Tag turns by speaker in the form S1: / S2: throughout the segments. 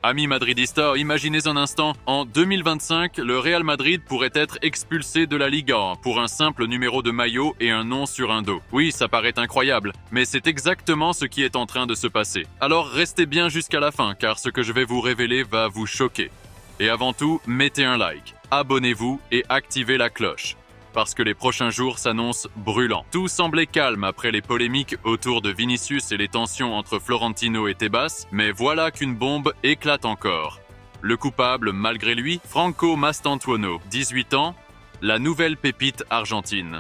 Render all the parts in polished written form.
S1: Amis madridistas, imaginez un instant, en 2025, le Real Madrid pourrait être expulsé de la Liga pour un simple numéro de maillot et un nom sur un dos. Oui, ça paraît incroyable, mais c'est exactement ce qui est en train de se passer. Alors restez bien jusqu'à la fin, car ce que je vais vous révéler va vous choquer. Et avant tout, mettez un like, abonnez-vous et activez la cloche. Parce que les prochains jours s'annoncent brûlants. Tout semblait calme après les polémiques autour de Vinicius et les tensions entre Florentino et Tebas, mais voilà qu'une bombe éclate encore. Le coupable, malgré lui, Franco Mastantuono, 18 ans, la nouvelle pépite argentine.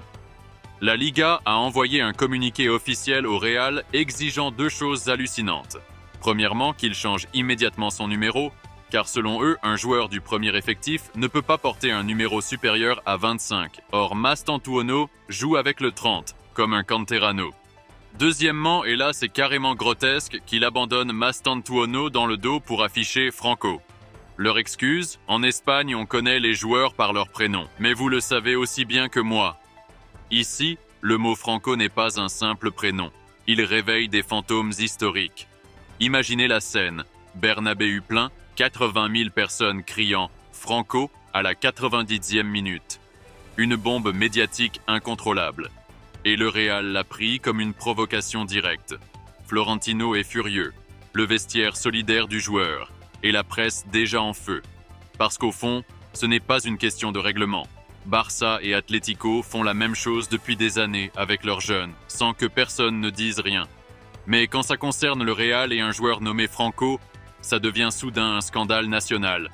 S1: La Liga a envoyé un communiqué officiel au Real exigeant deux choses hallucinantes. Premièrement, qu'il change immédiatement son numéro, car selon eux, un joueur du premier effectif ne peut pas porter un numéro supérieur à 25. Or, Mastantuono joue avec le 30, comme un canterano. Deuxièmement, et là c'est carrément grotesque, qu'il abandonne Mastantuono dans le dos pour afficher Franco. Leur excuse, en Espagne on connaît les joueurs par leur prénom, mais vous le savez aussi bien que moi. Ici, le mot Franco n'est pas un simple prénom, il réveille des fantômes historiques. Imaginez la scène, Bernabéu plein, 80 000 personnes criant « Franco » à la 90e minute. Une bombe médiatique incontrôlable. Et le Real l'a pris comme une provocation directe. Florentino est furieux, le vestiaire solidaire du joueur, et la presse déjà en feu. Parce qu'au fond, ce n'est pas une question de règlement. Barça et Atlético font la même chose depuis des années avec leurs jeunes, sans que personne ne dise rien. Mais quand ça concerne le Real et un joueur nommé Franco, ça devient soudain un scandale national.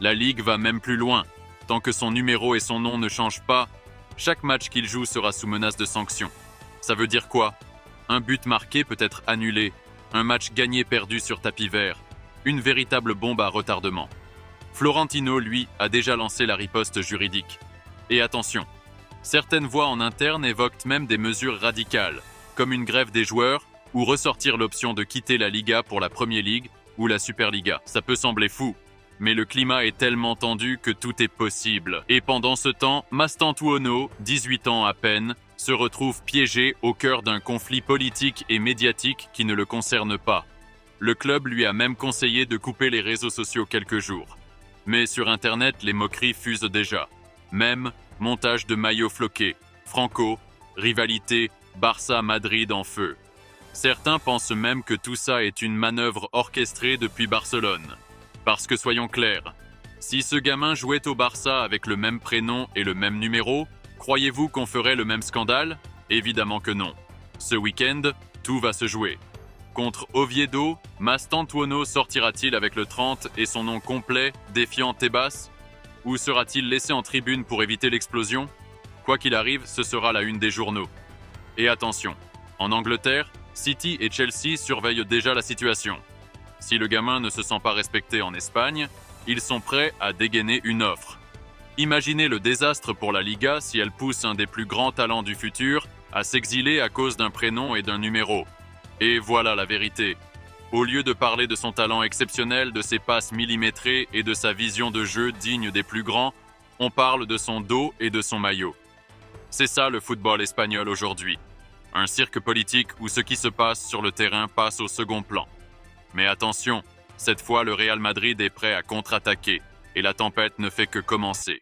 S1: La Ligue va même plus loin. Tant que son numéro et son nom ne changent pas, chaque match qu'il joue sera sous menace de sanction. Ça veut dire quoi? Un but marqué peut être annulé, un match gagné perdu sur tapis vert, une véritable bombe à retardement. Florentino, lui, a déjà lancé la riposte juridique. Et attention, certaines voix en interne évoquent même des mesures radicales, comme une grève des joueurs ou ressortir l'option de quitter la Liga pour la Premier League ou la Superliga. Ça peut sembler fou, mais le climat est tellement tendu que tout est possible. Et pendant ce temps, Mastantuono, 18 ans à peine, se retrouve piégé au cœur d'un conflit politique et médiatique qui ne le concerne pas. Le club lui a même conseillé de couper les réseaux sociaux quelques jours. Mais sur Internet, les moqueries fusent déjà. Même montage de maillots floqués, Franco, rivalité Barça-Madrid en feu. Certains pensent même que tout ça est une manœuvre orchestrée depuis Barcelone. Parce que soyons clairs, si ce gamin jouait au Barça avec le même prénom et le même numéro, croyez-vous qu'on ferait le même scandale? Évidemment que non. Ce week-end, tout va se jouer. Contre Oviedo, Mastantuono sortira-t-il avec le 30 et son nom complet, défiant Tebas? Ou sera-t-il laissé en tribune pour éviter l'explosion? Quoi qu'il arrive, ce sera la une des journaux. Et attention, en Angleterre, City et Chelsea surveillent déjà la situation. Si le gamin ne se sent pas respecté en Espagne, ils sont prêts à dégainer une offre. Imaginez le désastre pour la Liga si elle pousse un des plus grands talents du futur à s'exiler à cause d'un prénom et d'un numéro. Et voilà la vérité. Au lieu de parler de son talent exceptionnel, de ses passes millimétrées et de sa vision de jeu digne des plus grands, on parle de son dos et de son maillot. C'est ça le football espagnol aujourd'hui. Un cirque politique où ce qui se passe sur le terrain passe au second plan. Mais attention, cette fois le Real Madrid est prêt à contre-attaquer et la tempête ne fait que commencer.